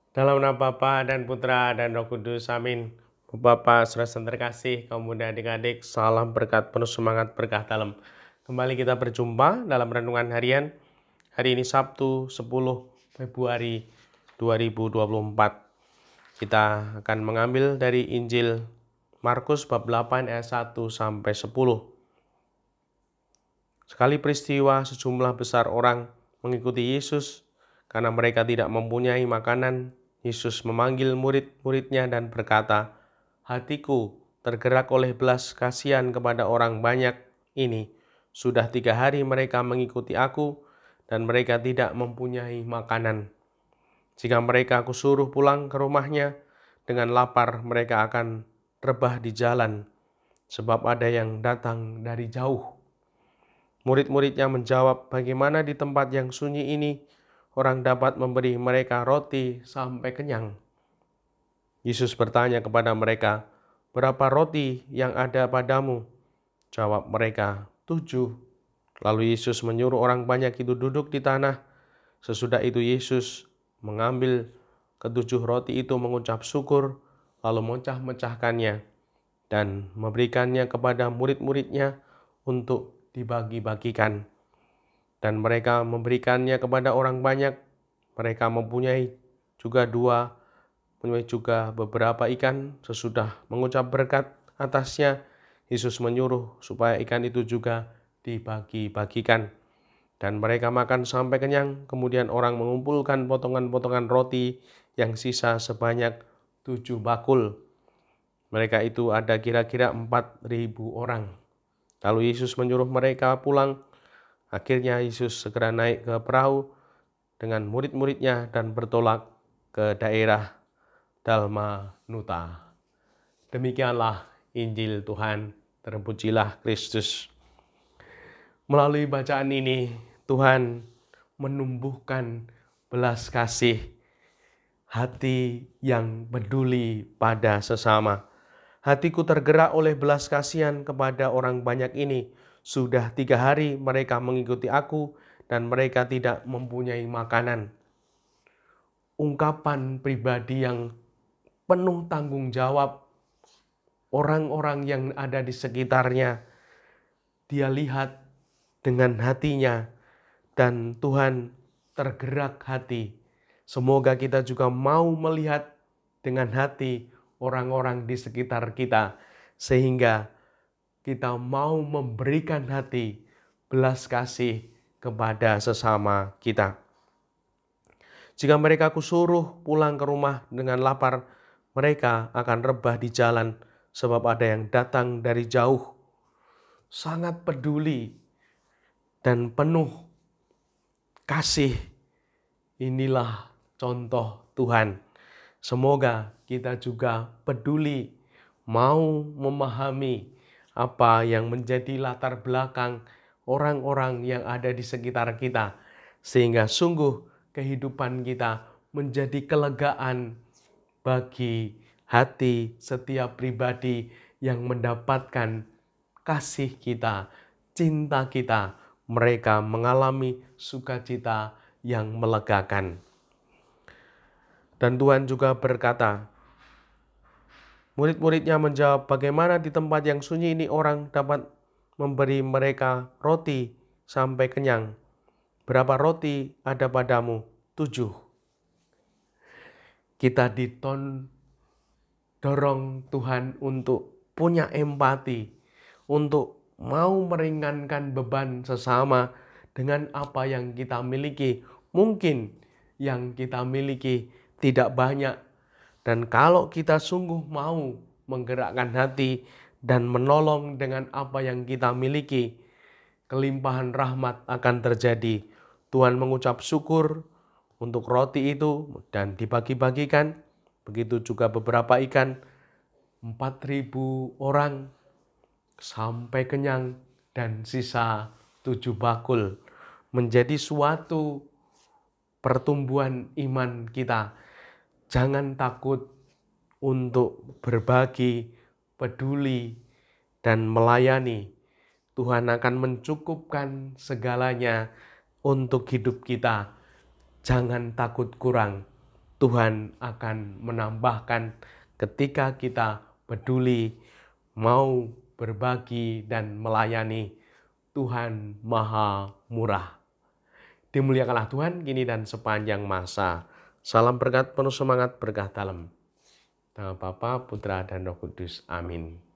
Dalam nama Bapa dan Putra dan Roh Kudus, amin. Bapak, saudara terkasih, kaum muda adik-adik, salam berkat penuh semangat berkah dalam. Kembali kita berjumpa dalam renungan harian. Hari ini Sabtu 10 Februari 2024. Kita akan mengambil dari Injil Markus bab 8 ayat 1 sampai 10. Sekali peristiwa sejumlah besar orang mengikuti Yesus karena mereka tidak mempunyai makanan. Yesus memanggil murid-muridnya dan berkata, "Hatiku tergerak oleh belas kasihan kepada orang banyak ini. Sudah 3 hari mereka mengikuti aku dan mereka tidak mempunyai makanan. Jika mereka aku suruh pulang ke rumahnya dengan lapar, mereka akan rebah di jalan, sebab ada yang datang dari jauh." Murid-muridnya menjawab, "Bagaimana di tempat yang sunyi ini orang dapat memberi mereka roti sampai kenyang?" Yesus bertanya kepada mereka, "Berapa roti yang ada padamu?" Jawab mereka, "7." Lalu Yesus menyuruh orang banyak itu duduk di tanah. Sesudah itu Yesus mengambil ketujuh roti itu, mengucap syukur, lalu memecah-mecahkannya dan memberikannya kepada murid-muridnya untuk dibagi-bagikan. Dan mereka memberikannya kepada orang banyak. Mereka mempunyai juga beberapa ikan. Sesudah mengucap berkat atasnya, Yesus menyuruh supaya ikan itu juga dibagi-bagikan. Dan mereka makan sampai kenyang. Kemudian orang mengumpulkan potongan-potongan roti yang sisa sebanyak 7 bakul. Mereka itu ada kira-kira 4.000 orang. Lalu Yesus menyuruh mereka pulang. Akhirnya Yesus segera naik ke perahu dengan murid-muridnya dan bertolak ke daerah Dalmanuta. Demikianlah Injil Tuhan, terpujilah Kristus. Melalui bacaan ini, Tuhan menumbuhkan belas kasih, hati yang peduli pada sesama. Hatiku tergerak oleh belas kasihan kepada orang banyak ini. Sudah 3 hari mereka mengikuti aku dan mereka tidak mempunyai makanan. Ungkapan pribadi yang penuh tanggung jawab. Orang-orang yang ada di sekitarnya, dia lihat dengan hatinya dan Tuhan tergerak hati. Semoga kita juga mau melihat dengan hati orang-orang di sekitar kita, sehingga kita mau memberikan hati belas kasih kepada sesama kita. Jika mereka kusuruh pulang ke rumah dengan lapar, mereka akan rebah di jalan, sebab ada yang datang dari jauh. Sangat peduli dan penuh kasih. Inilah contoh Tuhan. Semoga kita juga peduli, mau memahami apa yang menjadi latar belakang orang-orang yang ada di sekitar kita, sehingga sungguh kehidupan kita menjadi kelegaan bagi hati setiap pribadi yang mendapatkan kasih kita, cinta kita. Mereka mengalami sukacita yang melegakan. Dan Tuhan juga berkata, murid-muridnya menjawab, "Bagaimana di tempat yang sunyi ini orang dapat memberi mereka roti sampai kenyang? Berapa roti ada padamu?" 7. Kita dorong Tuhan untuk punya empati, untuk mau meringankan beban sesama dengan apa yang kita miliki. Mungkin yang kita miliki tidak banyak, dan kalau kita sungguh mau menggerakkan hati dan menolong dengan apa yang kita miliki, kelimpahan rahmat akan terjadi. Tuhan mengucap syukur untuk roti itu dan dibagi-bagikan. Begitu juga beberapa ikan, 4.000 orang sampai kenyang dan sisa 7 bakul. Menjadi suatu pertumbuhan iman kita. Jangan takut untuk berbagi, peduli, dan melayani. Tuhan akan mencukupkan segalanya untuk hidup kita. Jangan takut kurang. Tuhan akan menambahkan ketika kita peduli, mau berbagi dan melayani. Tuhan Maha Murah. Dimuliakanlah Tuhan kini dan sepanjang masa. Salam berkat penuh semangat, berkah dalam. Nama Bapa, Putra, dan Roh Kudus. Amin.